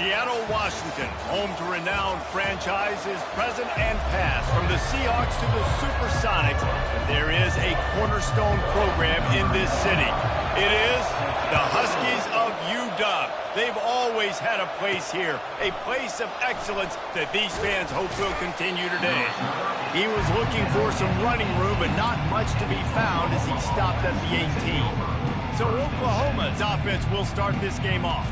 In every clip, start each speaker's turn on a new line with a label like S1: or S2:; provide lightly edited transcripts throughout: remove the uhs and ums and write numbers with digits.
S1: Seattle, Washington, home to renowned franchises present and past, from the Seahawks to the Supersonics. There is a cornerstone program in this city. It is the Huskies of UW. They've always had a place here, a place of excellence that these fans hope will continue today. He was looking for some running room, but not much to be found as he stopped at the 18. So Oklahoma's offense will start this game off.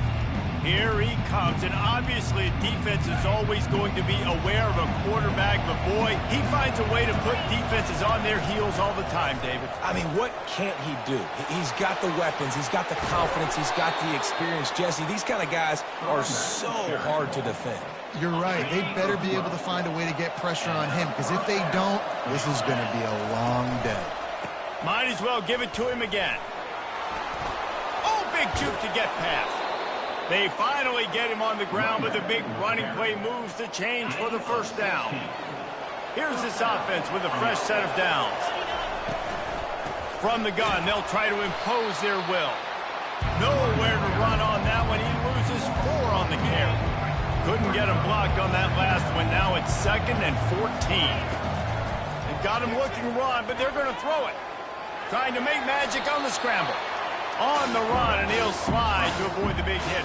S1: Here he comes, and obviously defense is always going to be aware of a quarterback, but boy, he finds a way to put defenses on their heels all the time, David.
S2: I mean, what can't he do? He's got the weapons, he's got the confidence, he's got the experience. Jesse, these kind of guys are so hard to defend.
S3: You're right. They better be able to find a way to get pressure on him, because if they don't, this is going to be a long day.
S1: Might as well give it to him again. Oh, big juke to get past. They finally get him on the ground, but the big running play moves the chains for the first down. Here's this offense with a fresh set of downs. From the gun, they'll try to impose their will. Nowhere to run on that one. He loses 4 on the carry. Couldn't get him blocked on that last one. Now it's 2nd and 14. They've got him looking run, but they're going to throw it. Trying to make magic on the scramble. On the run, and he'll slide to avoid the big hit.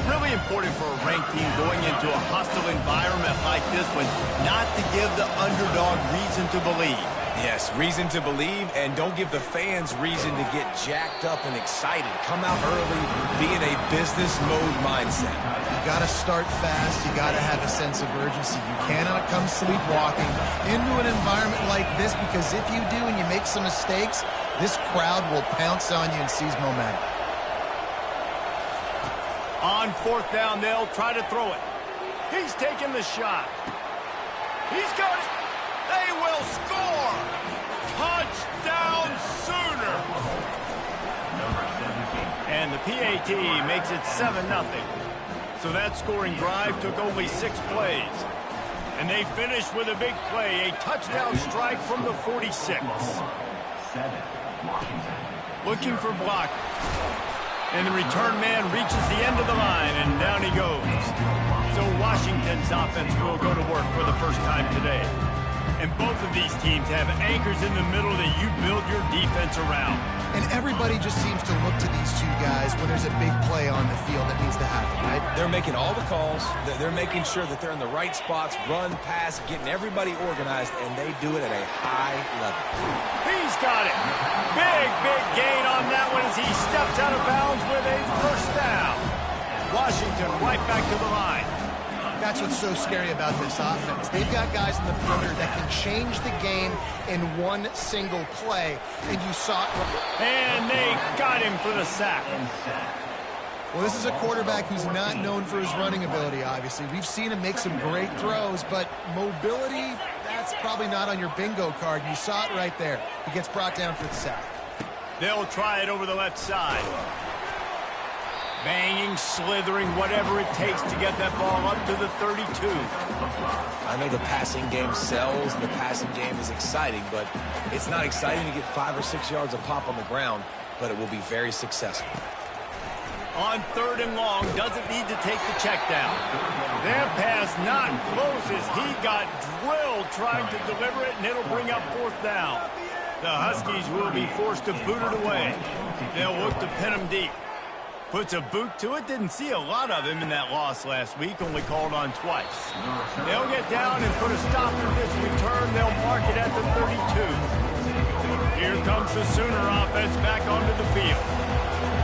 S1: Really important for a ranked team going into a hostile environment like this one, not to give the underdog reason to believe.
S2: Yes, reason to believe, and don't give the fans reason to get jacked up and excited. Come out early, be in a business mode mindset.
S3: You got to start fast. You got to have a sense of urgency. You cannot come sleepwalking into an environment like this, because if you do and you make some mistakes, this crowd will pounce on you and seize momentum.
S1: On 4th down, they'll try to throw it. He's taking the shot. He's got it. They will score. Touchdown Sooner. And the PAT makes it 7-0. So that scoring drive took only 6 plays. And they finished with a big play, a touchdown strike from the 46. Looking for block. And the return man reaches the end of the line, and down he goes. So Washington's offense will go to work for the first time today. And both of these teams have anchors in the middle that you build your defense around.
S3: And everybody just seems to look to these two guys when there's a big play on the field that needs to happen, right?
S2: They're making all the calls. They're making sure that they're in the right spots, run, pass, getting everybody organized, and they do it at a high level.
S1: He's got it. Big gain on that one as he steps out of bounds with a first down. Washington right back to the line.
S3: That's what's so scary about this offense. They've got guys in the perimeter that can change the game in one single play, and you saw it.
S1: And they got him for the sack.
S3: Well, this is a quarterback who's not known for his running ability, obviously. We've seen him make some great throws, but mobility, that's probably not on your bingo card. You saw it right there. He gets brought down for the sack.
S1: They'll try it over the left side. Banging, slithering, whatever it takes to get that ball up to the 32.
S2: I know the passing game sells, and the passing game is exciting, but it's not exciting to get 5 or 6 yards of pop on the ground, but it will be very successful.
S1: On 3rd and long, doesn't need to take the check down. Their pass not close as he got drilled trying to deliver it, and it'll bring up 4th down. The Huskies will be forced to boot it away. They'll look to pin him deep. Puts a boot to it. Didn't see a lot of him in that loss last week. Only called on twice. They'll get down and put a stop to this return. They'll mark it at the 32. Here comes the Sooner offense back onto the field.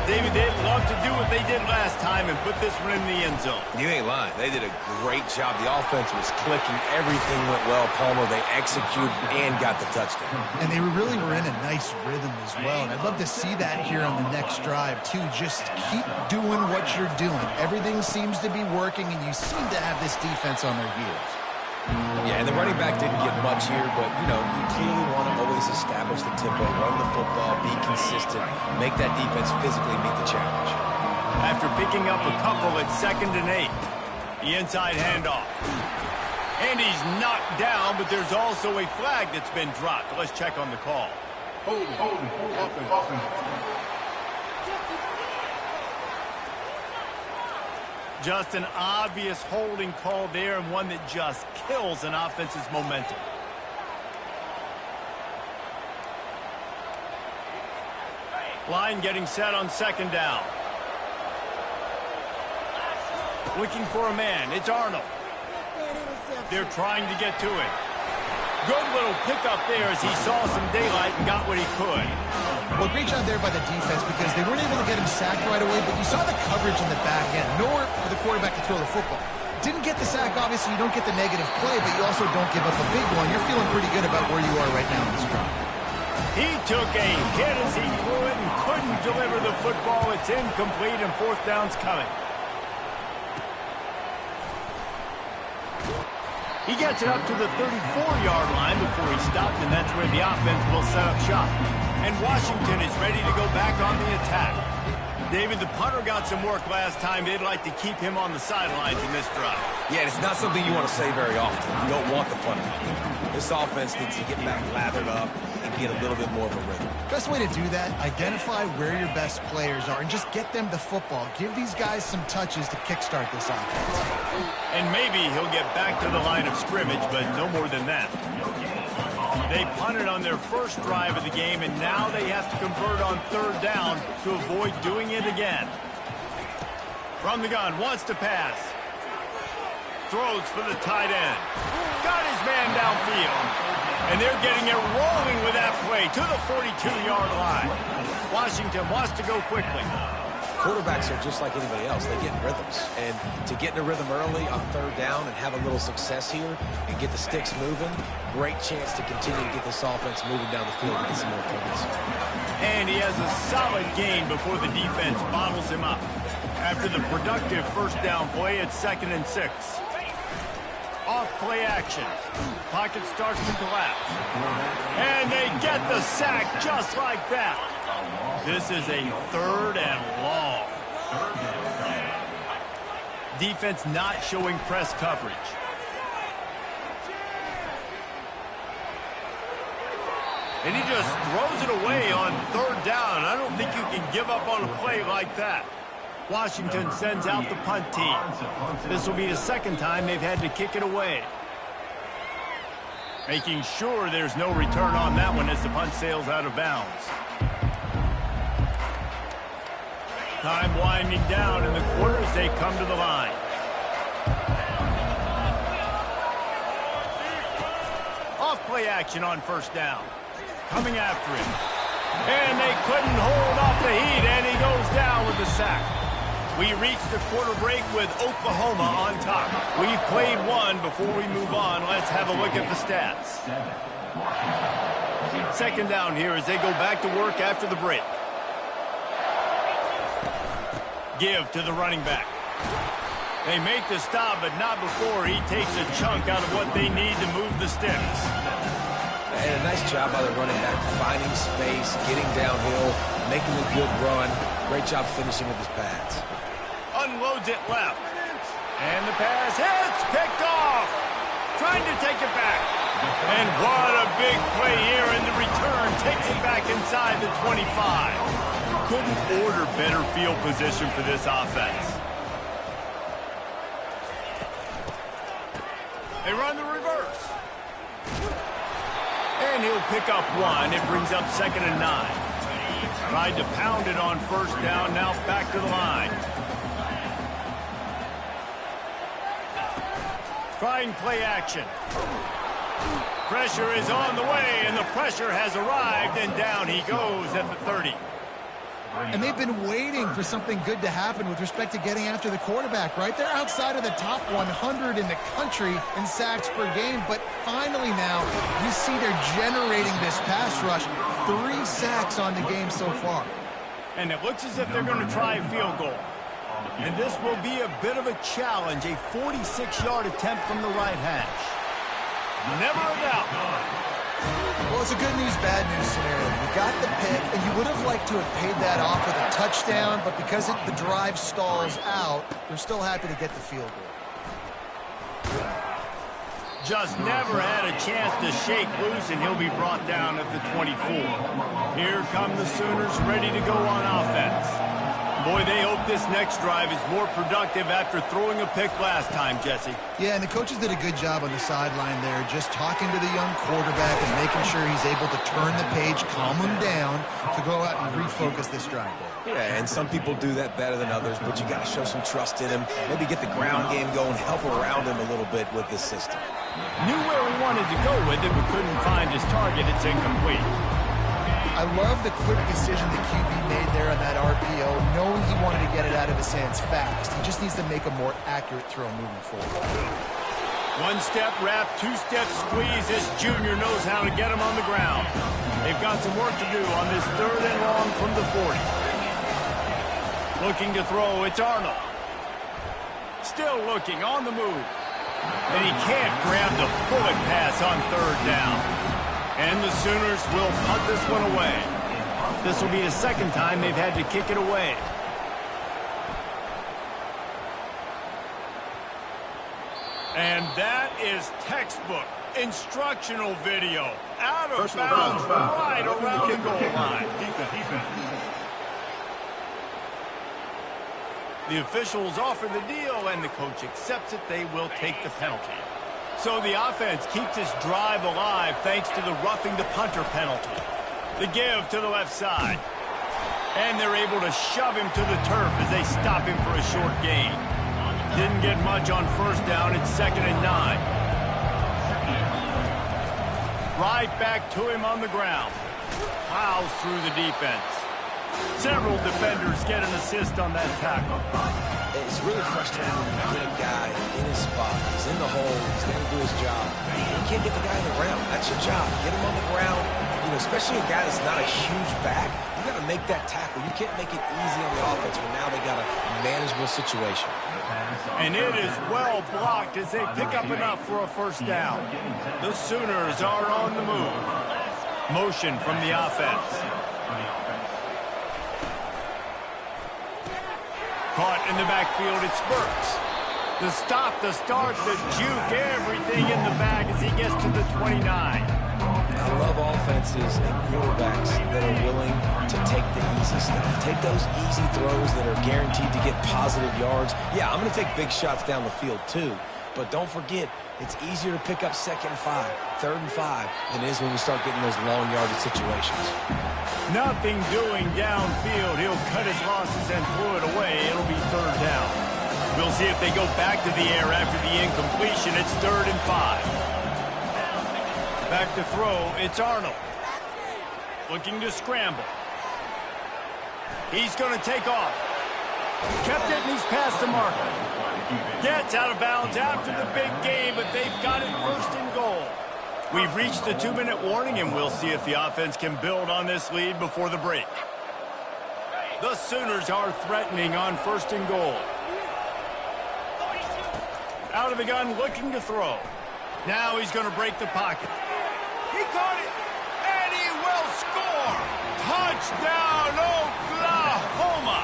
S1: David, they'd love to do what they did last time and put this one in the end zone.
S2: You ain't lying. They did a great job. The offense was clicking. Everything went well, Palmer. They executed and got the touchdown.
S3: And they really were in a nice rhythm as well. And I'd love to see that here on the next drive, too. Just keep doing what you're doing. Everything seems to be working, and you seem to have this defense on their heels.
S2: Yeah, and the running back didn't get much here, but, you know, you clearly want to always establish the tempo, run the football, be consistent, make that defense physically meet the challenge.
S1: After picking up a couple at 2nd and 8, the inside handoff. And he's knocked down, but there's also a flag that's been dropped. Let's check on the call.
S4: Hold.
S1: Just an obvious holding call there, and one that just kills an offense's momentum. Line getting set on second down. Looking for a man. It's Arnold. They're trying to get to it. Good little pickup there as he saw some daylight and got what he could.
S3: Well, great job there by the defense because they weren't able to get him sacked right away, but you saw the coverage in the back end. Nowhere for the quarterback to throw the football. Didn't get the sack, obviously. You don't get the negative play, but you also don't give up a big one. You're feeling pretty good about where you are right now in this drive.
S1: He took a hit as he threw it and couldn't deliver the football. It's incomplete and fourth down's coming. He gets it up to the 34-yard line before he stopped, and that's where the offense will set up shop. And Washington is ready to go back on the attack. David, the punter got some work last time. They'd like to keep him on the sidelines in this drive.
S2: Yeah, it's not something you want to say very often. You don't want the punter. This offense needs to get back lathered up and get a little bit more of a rhythm.
S3: Best way to do that, identify where your best players are and just get them the football. Give these guys some touches to kickstart this offense.
S1: And maybe he'll get back to the line of scrimmage, but no more than that. They punted on their first drive of the game, and now they have to convert on third down to avoid doing it again. From the gun, wants to pass. Throws for the tight end. Got his man downfield. And they're getting it rolling with that play to the 42-yard line. Washington wants to go quickly.
S2: Quarterbacks are just like anybody else. They get in rhythms. And to get in a rhythm early on third down and have a little success here and get the sticks moving, great chance to continue to get this offense moving down the field and get some more points.
S1: And he has a solid gain before the defense bottles him up. After the productive first down play, it's 2nd and 6. Off play action. Pocket starts to collapse. And they get the sack just like that. This is a 3rd and long. Defense not showing press coverage. And he just throws it away on third down. I don't think you can give up on a play like that. Washington sends out the punt team. This will be the 2nd time they've had to kick it away. Making sure there's no return on that one as the punt sails out of bounds. Time winding down in the quarter as they come to the line. Off play action on first down. Coming after him. And they couldn't hold off the heat, and he goes down with the sack. We reach the quarter break with Oklahoma on top. We've played one before we move on. Let's have a look at the stats. 2nd down here as they go back to work after the break. Give to the running back. They make the stop, but not before he takes a chunk out of what they need to move the sticks.
S2: And a nice job by the running back, finding space, getting downhill, making a good run. Great job finishing with his pads.
S1: Unloads it left. And the pass hits, picked off. Trying to take it back. And what a big play here in the return. Takes it back inside the 25. Couldn't order better field position for this offense. They run the reverse. And he'll pick up one. It brings up 2nd and 9. Tried to pound it on first down. Now back to the line. Trying play action. Pressure is on the way, and the pressure has arrived, and down he goes at the 30.
S3: And they've been waiting for something good to happen with respect to getting after the quarterback, right? They're outside of the top 100 in the country in sacks per game, but finally now you see they're generating this pass rush. 3 sacks on the game so far.
S1: And it looks as if they're going to try a field goal. And this will be a bit of a challenge, a 46-yard attempt from the right hash. Never a doubt.
S3: Well, it's a good news, bad news scenario. You got the pick, and you would have liked to have paid that off with a touchdown, but because the drive stalls out, they're still happy to get the field goal.
S1: Just never had a chance to shake loose, and he'll be brought down at the 24. Here come the Sooners ready to go on offense. Boy, they hope this next drive is more productive after throwing a pick last time, Jesse.
S3: Yeah, and the coaches did a good job on the sideline there, just talking to the young quarterback and making sure he's able to turn the page, calm him down to go out and refocus this drive.
S2: Yeah, and some people do that better than others, but you got to show some trust in him. Maybe get the ground game going, help around him a little bit with this system.
S1: Knew where he wanted to go with it, but couldn't find his target. It's incomplete.
S3: I love the quick decision the QB made there on that RPO, knowing he wanted to get it out of his hands fast. He just needs to make a more accurate throw moving forward.
S1: One-step wrap, two-step squeeze. This junior knows how to get him on the ground. They've got some work to do on this 3rd and long from the 40. Looking to throw, it's Arnold. Still looking, on the move. And he can't grab the bullet pass on 3rd down. And the Sooners will punt this one away. This will be the 2nd time they've had to kick it away. And that is textbook instructional video. Out of bounds, right around the goal line. The officials offer the deal, and the coach accepts it. They will take the penalty. So the offense keeps this drive alive thanks to the roughing the punter penalty. The give to the left side. And they're able to shove him to the turf as they stop him for a short gain. Didn't get much on 1st down. It's 2nd and 9. Right back to him on the ground. Plows through the defense. Several defenders get an assist on that tackle.
S2: It's really frustrating when you get a guy in his spot. He's in the hole. He's there to do his job. You can't get the guy on the ground. That's your job. Get him on the ground. You know, especially a guy that's not a huge back. You got to make that tackle. You can't make it easy on the offense when now they got a manageable situation.
S1: And it is well blocked as they pick up enough for a 1st down. The Sooners are on the move. Motion from the offense. Caught in the backfield, it's Burks. The stop, the start, the juke, everything in the bag as he gets to the 29.
S2: I love offenses and quarterbacks that are willing to take the easy stuff. Take those easy throws that are guaranteed to get positive yards. Yeah, I'm going to take big shots down the field too. But don't forget, it's easier to pick up 2nd and 5, 3rd and 5 than it is when we start getting those long yardage situations.
S1: Nothing doing downfield. He'll cut his losses and throw it away. It'll be 3rd down. We'll see if they go back to the air after the incompletion. It's 3rd and 5. Back to throw. It's Arnold. Looking to scramble. He's going to take off. Kept it and he's past the marker. Gets out of bounds after the big game, but they've got it 1st and goal. We've reached the 2-minute warning, and we'll see if the offense can build on this lead before the break. The Sooners are threatening on 1st and goal. Out of the gun, looking to throw. Now he's going to break the pocket. He caught it, and he will score! Touchdown, Oklahoma!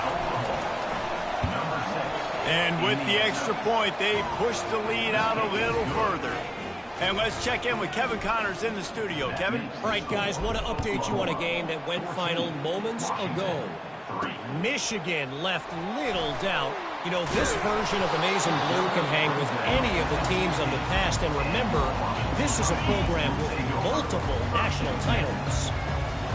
S1: And with the extra point, they push the lead out a little further. And let's check in with Kevin Connors in the studio. Kevin?
S4: All right, guys, want to update you on a game that went final moments ago. Michigan left little doubt. You know, this version of the Maize and Blue can hang with any of the teams of the past. And remember, this is a program with multiple national titles.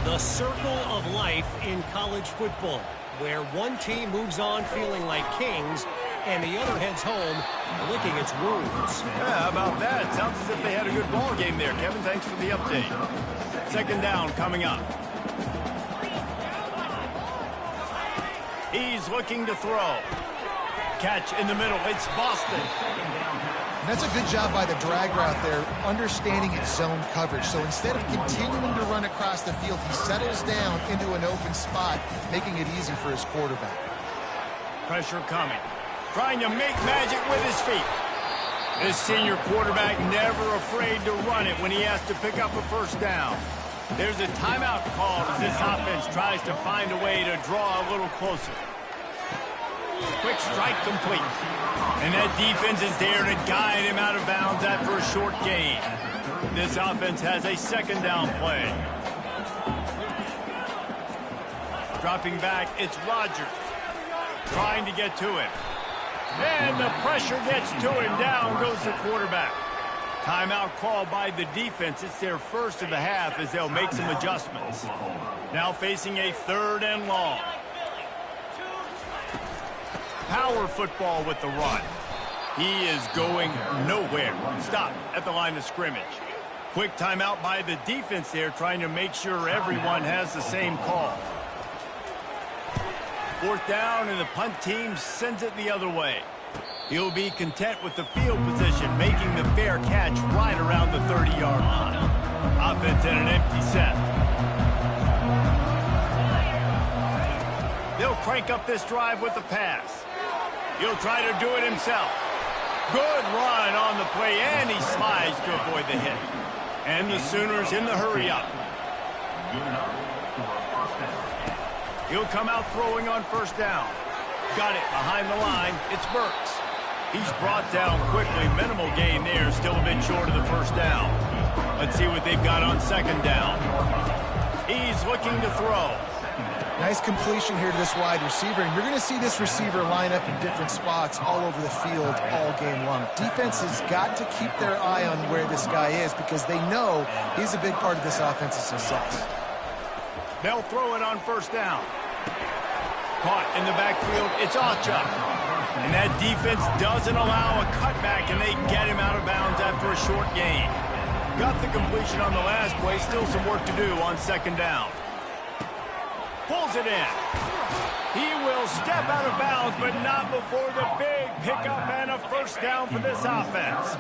S4: The circle of life in college football, where one team moves on feeling like kings and the other heads home licking its wounds.
S1: Yeah, how about that? Sounds as if they had a good ball game there. Kevin, thanks for the update. 2nd down coming up. He's looking to throw. Catch in the middle. It's Boston.
S3: And that's a good job by the drag route there, understanding its zone coverage. So instead of continuing to run across the field, he settles down into an open spot, making it easy for his quarterback.
S1: Pressure coming. Trying to make magic with his feet. This senior quarterback never afraid to run it when he has to pick up a 1st down. There's a timeout called as this offense tries to find a way to draw a little closer. Quick strike complete. And that defense is there to guide him out of bounds after a short gain. This offense has a 2nd down play. Dropping back, it's Rodgers. trying to get to him. And the pressure gets to him. Down goes the quarterback. Timeout called by the defense. It's their first of the half as they'll make some adjustments. Now facing a 3rd and long. Power football with the run. He is going nowhere. Stop at the line of scrimmage. Quick timeout by the defense there, trying to make sure everyone has the same call. 4th down, and the punt team sends it the other way. He'll be content with the field position, making the fair catch right around the 30-yard line. Offense in an empty set. They'll crank up this drive with the pass. He'll try to do it himself. Good run on the play, and he slides to avoid the hit. And the Sooners in the hurry up. He'll come out throwing on 1st down. Got it behind the line. It's Burks. He's brought down quickly. Minimal gain there. Still a bit short of the 1st down. Let's see what they've got on 2nd down. He's looking to throw.
S3: Nice completion here to this wide receiver, and you're going to see this receiver line up in different spots all over the field all game long. Defense has got to keep their eye on where this guy is because they know he's a big part of this offense's success.
S1: They'll throw it on 1st down. Caught in the backfield. It's Ocha. And that defense doesn't allow a cutback, and they get him out of bounds after a short gain. Got the completion on the last play. Still some work to do on 2nd down. Pulls it in. He will step out of bounds, but not before the big pickup and a 1st down for this offense.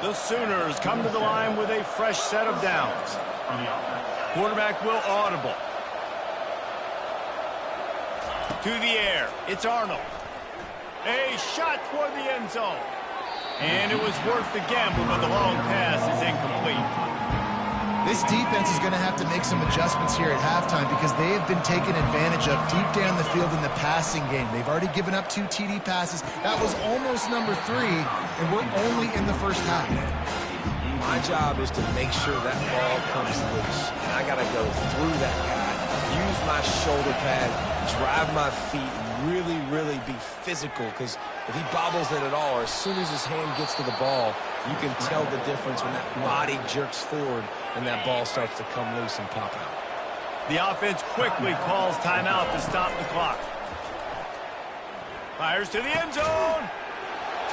S1: The Sooners come to the line with a fresh set of downs. Quarterback will audible. To the air. It's Arnold. A shot toward the end zone. And it was worth the gamble, but the long pass is incomplete.
S3: This defense is going to have to make some adjustments here at halftime because they have been taken advantage of deep down the field in the passing game. They've already given up 2 TD passes. That was almost number 3, and we're only in the 1st half.
S2: My job is to make sure that ball comes loose. And I got to go through that guy, use my shoulder pad, drive my feet, really, really be physical because if he bobbles it at all, or as soon as his hand gets to the ball, you can tell the difference when that body jerks forward and that ball starts to come loose and pop out.
S1: The offense quickly calls timeout to stop the clock. Fires to the end zone.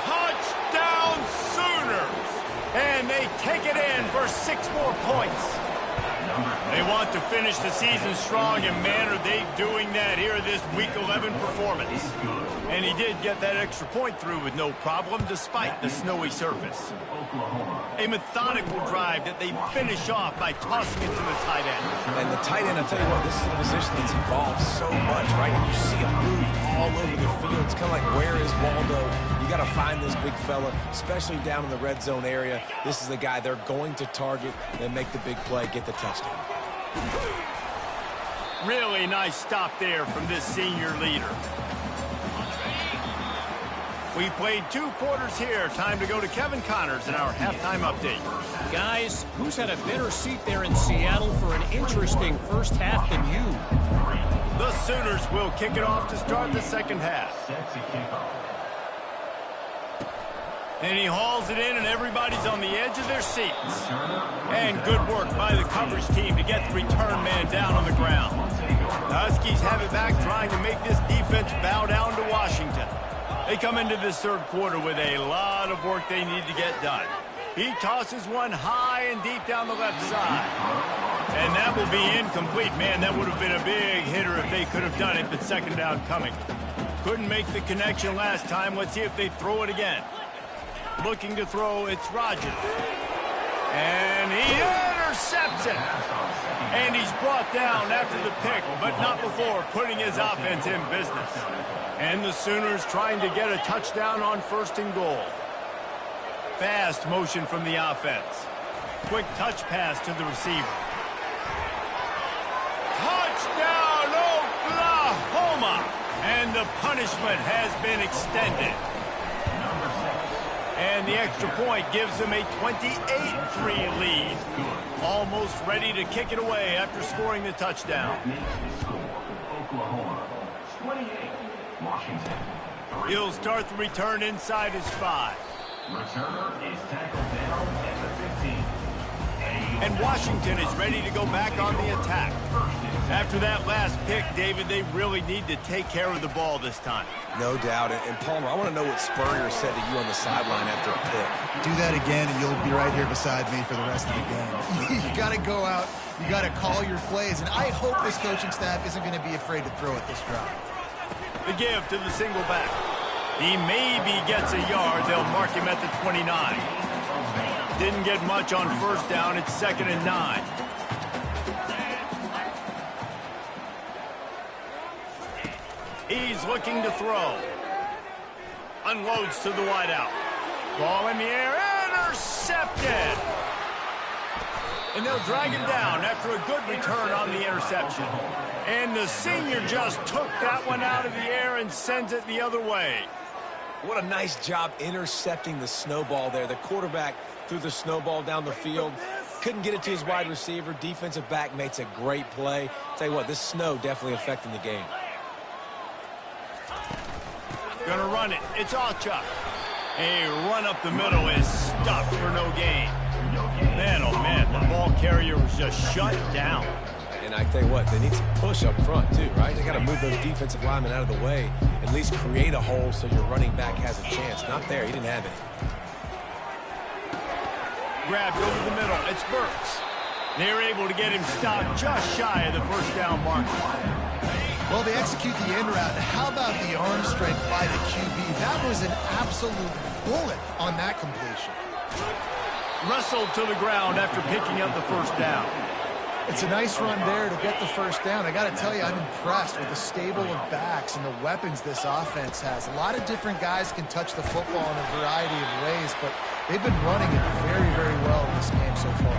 S1: Touchdown Sooners! And they take it in for 6 more points. They want to finish the season strong, and man, are they doing that here in this Week 11 performance. And he did get that extra point through with no problem despite the snowy surface. A methodical drive that they finish off by tossing it to the tight end.
S2: And the tight end, I'll tell you what, this is a position that's evolved so much, right? And you see him move all over the field. It's kind of like, where is Waldo? You got to find this big fella, especially down in the red zone area. This is the guy they're going to target and make the big play, get the touchdown.
S1: Really nice stop there from this senior leader. We played 2 quarters here. Time to go to Kevin Connors in our halftime update.
S4: Guys, who's had a better seat there in Seattle for an interesting 1st half than you?
S1: The Sooners will kick it off to start the 2nd half. And he hauls it in, and everybody's on the edge of their seats. And good work by the coverage team to get the return man down on the ground. The Huskies have it back, trying to make this defense bow down to Washington. They come into this 3rd quarter with a lot of work they need to get done. He tosses one high and deep down the left side. And that will be incomplete. Man, that would have been a big hitter if they could have done it, but 2nd down coming. Couldn't make the connection last time. Let's see if they throw it again. Looking to throw, it's Rogers. And he intercepts it. And he's brought down after the pick, but not before putting his offense in business. And the Sooners trying to get a touchdown on 1st and goal. Fast motion from the offense. Quick touch pass to the receiver. Touchdown, Oklahoma! And the punishment has been extended. And the extra point gives them a 28-3 lead. Almost ready to kick it away after scoring the touchdown. He'll start the return inside his 5.
S5: Returner is tackled down at the 15.
S1: And Washington is ready to go back on the attack. After that last pick, David, they really need to take care of the ball this time.
S2: No doubt. And Palmer, I want to know what Spurrier said to you on the sideline after a pick.
S3: Do that again, and you'll be right here beside me for the rest of the game. You got to go out. You got to call your plays. And I hope this coaching staff isn't going to be afraid to throw it this drive.
S1: The give to the single back. He maybe gets a yard. They'll mark him at the 29. Didn't get much on first down. It's 2nd and 9. He's looking to throw. Unloads to the wideout. Ball in the air. Intercepted. And they'll drag him down after a good return on the interception. And the senior just took that one out of the air and sends it the other way.
S2: What a nice job intercepting the snowball there. The quarterback threw the snowball down the field. Couldn't get it to his wide receiver. Defensive back makes a great play. Tell you what, this snow definitely affecting the game.
S1: Gonna run it. It's Allchuck. A run up the middle is stuffed for no gain. Man, oh man, the ball carrier was just shut down.
S2: And I tell you what, they need some push up front too, right? They got to move those defensive linemen out of the way. At least create a hole so your running back has a chance. Not there. He didn't have it.
S1: Grabbed over the middle. It's Burks. They're able to get him stopped just shy of the first down marker.
S3: Well, they execute the end route. How about the arm strength by the QB? That was an absolute bullet on that completion.
S1: Wrestled to the ground after picking up the first down.
S3: It's a nice run there to get the first down. I got to tell you, I'm impressed with the stable of backs and the weapons this offense has. A lot of different guys can touch the football in a variety of ways, but they've been running it very, very well in this game so far.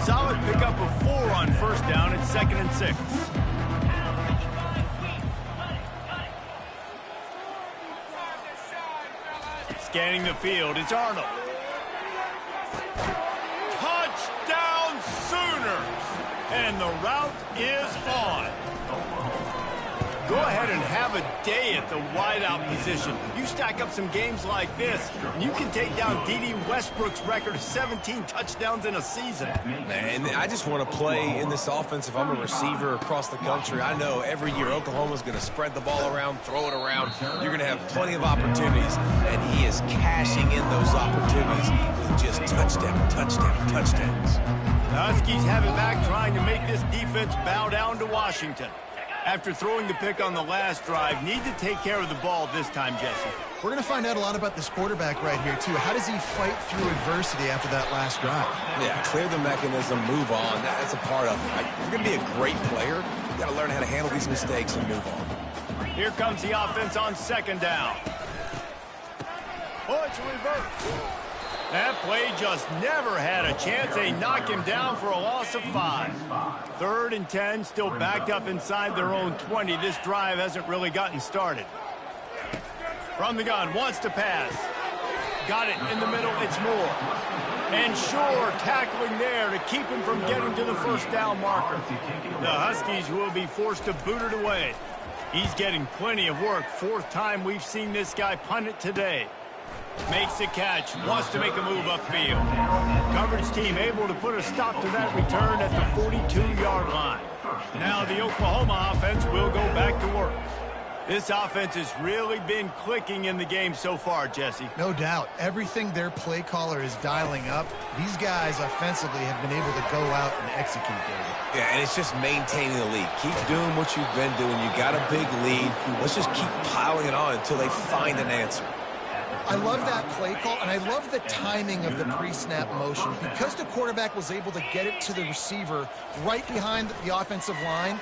S1: Solid pickup of 4 on first down. It's 2nd and 6. Scanning the field, it's Arnold. Touchdown Sooners! And the route is on. Go ahead and have a day at the wideout position. You stack up some games like this, and you can take down D.D. Westbrook's record of 17 touchdowns in a season.
S2: Man, I just want to play in this offense if I'm a receiver across the country. I know every year Oklahoma's going to spread the ball around, throw it around. You're going to have plenty of opportunities, and he is cashing in those opportunities with just touchdowns.
S1: The Huskies have it back, trying to make this defense bow down to Washington. After throwing the pick on the last drive, need to take care of the ball this time, Jesse.
S3: We're going to find out a lot about this quarterback right here, too. How does he fight through adversity after that last drive?
S2: Yeah, clear the mechanism, move on. That's a part of it. If you're going to be a great player, you've got to learn how to handle these mistakes and move on.
S1: Here comes the offense on 2nd down. Oh, it's a reverse. That play just never had a chance. They knock him down for a loss of 5. 3rd and 10, still backed up inside their own 20. This drive hasn't really gotten started. From the gun, wants to pass. Got it in the middle, it's Moore. And Shore tackling there to keep him from getting to the first down marker. The Huskies will be forced to boot it away. He's getting plenty of work. 4th time we've seen this guy punt it today. Makes the catch, wants to make a move upfield. Coverage team able to put a stop to that return at the 42-yard line. Now the Oklahoma offense will go back to work. This offense has really been clicking in the game so far, Jesse.
S3: No doubt. Everything their play caller is dialing up, these guys offensively have been able to go out and execute, David.
S2: Yeah, and it's just maintaining the lead. Keep doing what you've been doing. You got a big lead. Let's just keep piling it on until they find an answer.
S3: I love that play call, and I love the timing of the pre-snap motion. Because the quarterback was able to get it to the receiver right behind the offensive line,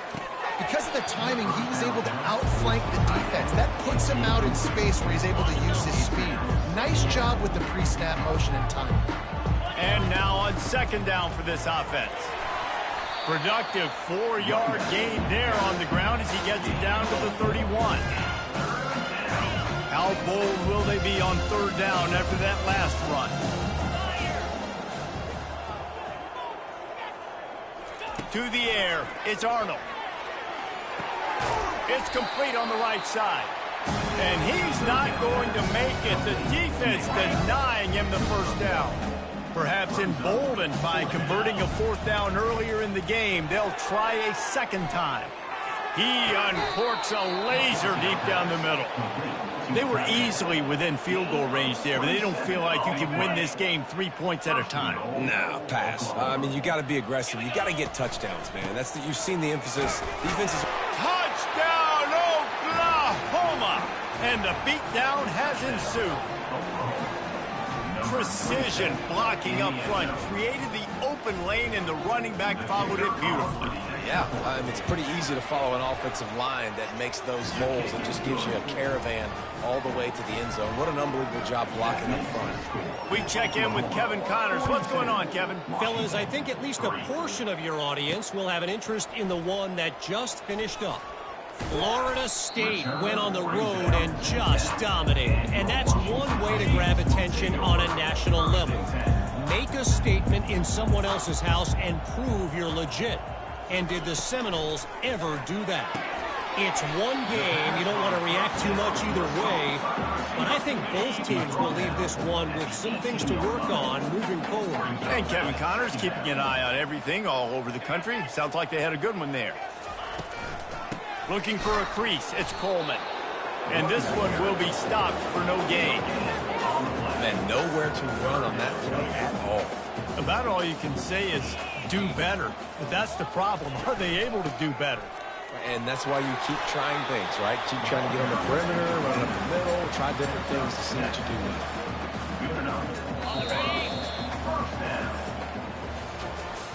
S3: because of the timing, he was able to outflank the defense. That puts him out in space where he's able to use his speed. Nice job with the pre-snap motion and timing.
S1: And now on 2nd down for this offense. Productive 4-yard gain there on the ground as he gets it down to the 31. How bold will they be on 3rd down after that last run? To the air, it's Arnold. It's complete on the right side. And he's not going to make it. The defense denying him the first down. Perhaps emboldened by converting a fourth down earlier in the game, they'll try a second time. He uncorks a laser deep down the middle. They were easily within field goal range there, but they don't feel like you can win this game 3 points at a time.
S2: Nah, pass. I mean, you got to be aggressive. You got to get touchdowns, man. You've seen the emphasis. Defense is...
S1: Touchdown, Oklahoma! And the beatdown has ensued. Precision blocking up front created the open lane, and the running back followed it beautifully.
S2: Yeah, I mean, it's pretty easy to follow an offensive line that makes those holes and just gives you a caravan all the way to the end zone. What an unbelievable job blocking up front.
S1: We check in with Kevin Connors. What's going on, Kevin?
S4: Fellas, I think at least a portion of your audience will have an interest in the one that just finished up. Florida State went on the road and just dominated. And that's one way to grab attention on a national level. Make a statement in someone else's house and prove you're legit. And did the Seminoles ever do that? It's one game. You don't want to react too much either way. But I think both teams will leave this one with some things to work on moving forward.
S1: And Kevin Connors keeping an eye on everything all over the country. Sounds like they had a good one there. Looking for a crease, it's Coleman. And this one will be stopped for no gain.
S2: Man, nowhere to run on that play at all.
S1: About all you can say is do better. But that's the problem. Are they able to do better?
S2: And that's why you keep trying things, right? Keep trying to get on the perimeter, run up the middle, try different things to see what you do.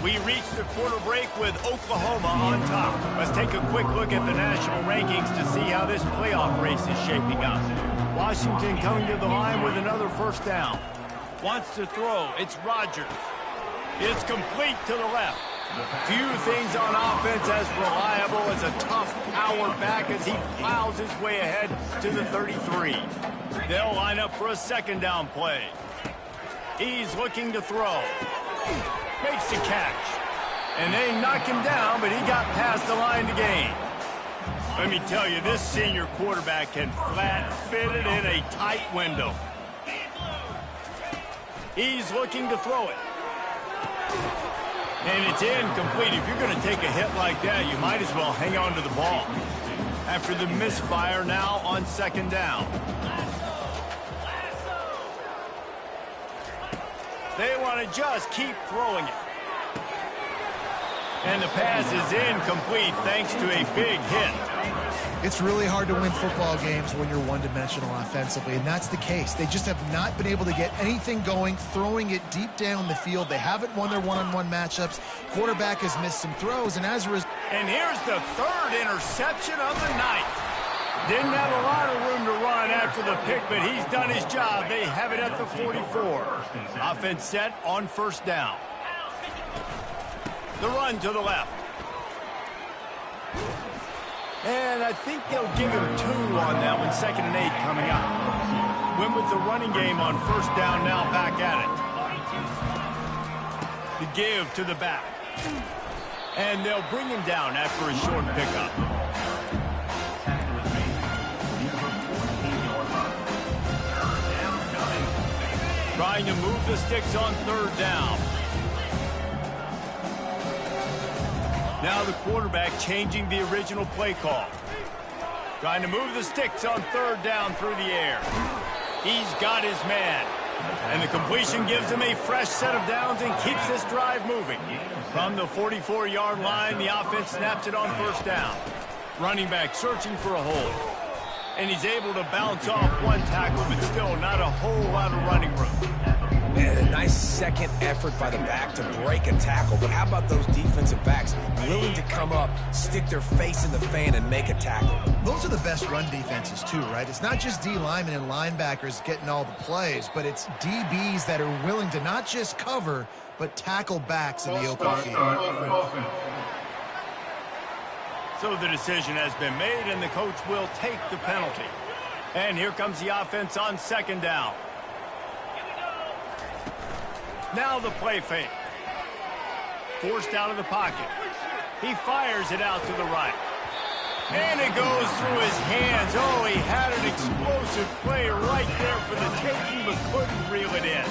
S1: We reach the quarter break with Oklahoma on top. Let's take a quick look at the national rankings to see how this playoff race is shaping up. Washington coming to the line with another first down. Wants to throw. It's Rodgers. It's complete to the left. Few things on offense as reliable as a tough power back as he plows his way ahead to the 33. They'll line up for a second down play. He's looking to throw. Makes the catch. And they knock him down, but he got past the line to gain. Let me tell you, this senior quarterback can flat fit it in a tight window. He's looking to throw it. And it's incomplete. If you're going to take a hit like that, you might as well hang on to the ball. After the misfire, now on second down. They want to just keep throwing it. And the pass is incomplete thanks to a big hit.
S3: It's really hard to win football games when you're one-dimensional offensively, and that's the case. They just have not been able to get anything going, throwing it deep down the field. They haven't won their one-on-one matchups. Quarterback has missed some throws, and as a result...
S1: And here's the third interception of the night. Didn't have a lot of room to run after the pick, but he's done his job. They have it at the 44. Offense set on first down. The run to the left. And I think they'll give him 2 on that one. 2nd and 8 coming up. Went with the running game on first down, now back at it. The give to the back. And they'll bring him down after a short pickup. Trying to move the sticks on third down. Now the quarterback changing the original play call. Trying to move the sticks on third down through the air. He's got his man. And the completion gives him a fresh set of downs and keeps this drive moving. From the 44-yard line, the offense snaps it on first down. Running back searching for a hole. And he's able to bounce off one tackle, but still not a whole lot of running room.
S2: Man, a nice second effort by the back to break a tackle. But how about those defensive backs willing to come up, stick their face in the fan, and make a tackle?
S3: Those are the best run defenses, too, right? It's not just D linemen and linebackers getting all the plays, but it's DBs that are willing to not just cover, but tackle backs in the open field.
S1: So the decision has been made, and the coach will take the penalty. And here comes the offense on second down. Now the play fake. Forced out of the pocket. He fires it out to the right. And it goes through his hands. Oh, he had an explosive play right there for the taking, but couldn't reel it in.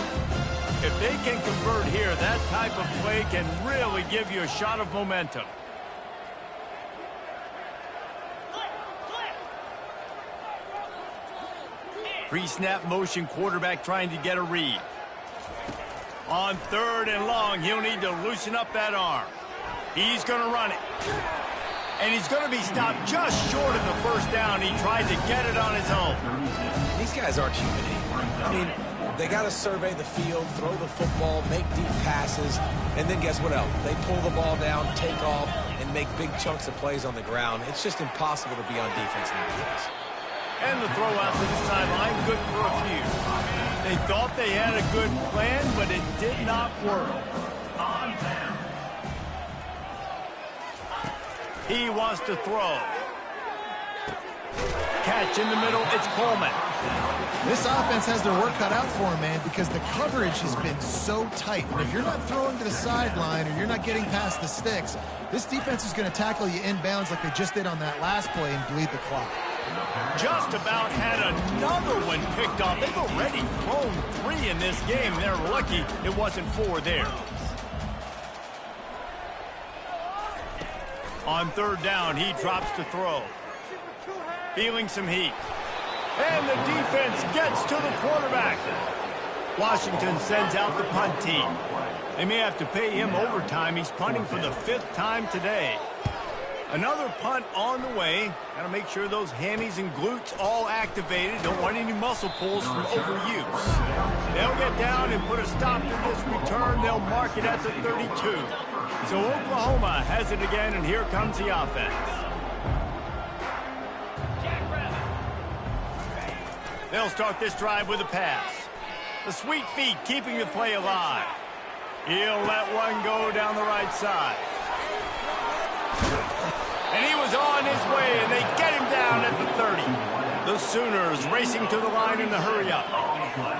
S1: If they can convert here, that type of play can really give you a shot of momentum. Pre-snap motion quarterback trying to get a read. On 3rd and long, he'll need to loosen up that arm. He's going to run it. And he's going to be stopped just short of the first down. He tried to get it on his own.
S2: These guys aren't human anymore. I mean, they got to survey the field, throw the football, make deep passes, and then guess what else? They pull the ball down, take off, and make big chunks of plays on the ground. It's just impossible to be on defense nowadays.
S1: And the throw out to the sideline, good for a few. They thought they had a good plan, but it did not work. He wants to throw. Catch in the middle, it's Coleman.
S3: This offense has their work cut out for them, man, because the coverage has been so tight. And if you're not throwing to the sideline or you're not getting past the sticks, this defense is going to tackle you inbounds like they just did on that last play and bleed the clock.
S1: Just about had another one picked off. They've already thrown 3 in this game. They're lucky it wasn't 4 there. On 3rd down, he drops to throw. Feeling some heat. And the defense gets to the quarterback. Washington sends out the punt team. They may have to pay him overtime. He's punting for the 5th time today. Another punt on the way. Got to make sure those hammies and glutes all activated. Don't want any muscle pulls from overuse. They'll get down and put a stop to this return. They'll mark it at the 32. So Oklahoma has it again, and here comes the offense. They'll start this drive with a pass. The sweet feet keeping the play alive. He'll let one go down the right side. And he was on his way, and they get him down at the 30. The Sooners racing to the line in the hurry-up.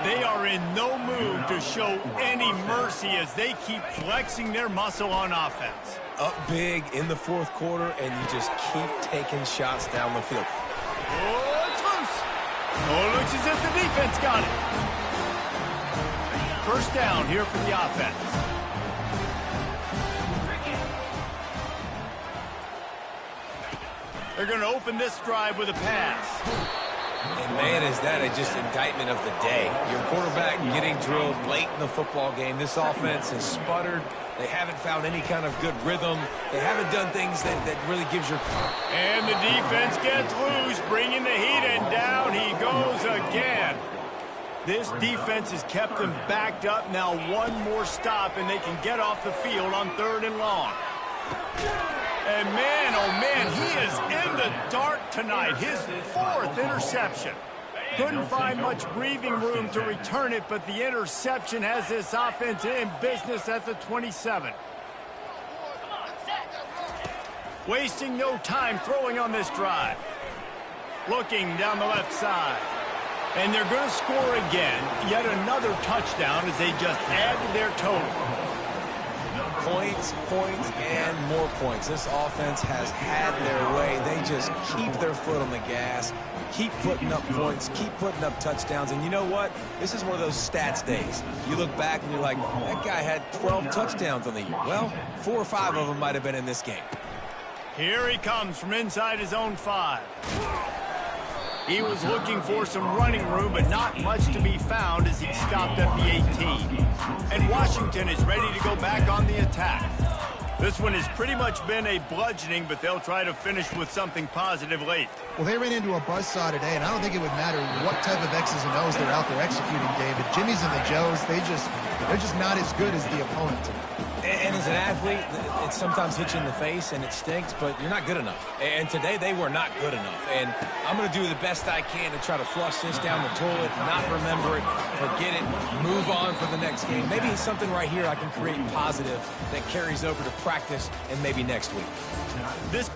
S1: They are in no mood to show any mercy as they keep flexing their muscle on offense.
S2: Up big in the 4th quarter, and you just keep taking shots down the field.
S1: Oh, it's loose. Oh, it looks as if the defense got it. First down here for the offense. They're going to open this drive with a pass.
S2: And, man, is that just indictment of the day. Your quarterback getting drilled late in the football game. This offense has sputtered. They haven't found any kind of good rhythm. They haven't done things that really gives your...
S1: And the defense gets loose, bringing the heat, and down he goes again. This defense has kept them backed up. Now one more stop, and they can get off the field on 3rd and long. And man, oh man, he is in the dark tonight. His 4th interception. Couldn't find much breathing room to return it, but the interception has this offense in business at the 27. Wasting no time throwing on this drive. Looking down the left side. And they're going to score again. Yet another touchdown as they just add to their total.
S2: Points, points, and more points. This offense has had their way. They just keep their foot on the gas, keep putting up points, keep putting up touchdowns. And you know what? This is one of those stats days. You look back and you're like, that guy had 12 touchdowns on the year. Well, 4 or 5 of them might have been in this game.
S1: Here he comes from inside his own 5. He was looking for some running room, but not much to be found as he stopped at the 18. And Washington is ready to go back on the attack. This one has pretty much been a bludgeoning, but they'll try to finish with something positive late.
S3: Well, they ran into a buzzsaw today, and I don't think it would matter what type of X's and O's they're out there executing, David. Jimmy's and the Joes, they're just not as good as the opponent.
S2: And as an athlete, it sometimes hits you in the face and it stinks, but you're not good enough. And today they were not good enough. And I'm going to do the best I can to try to flush this down the toilet, not remember it, forget it, move on for the next game. Maybe it's something right here I can create positive that carries over to practice and maybe next week.
S1: This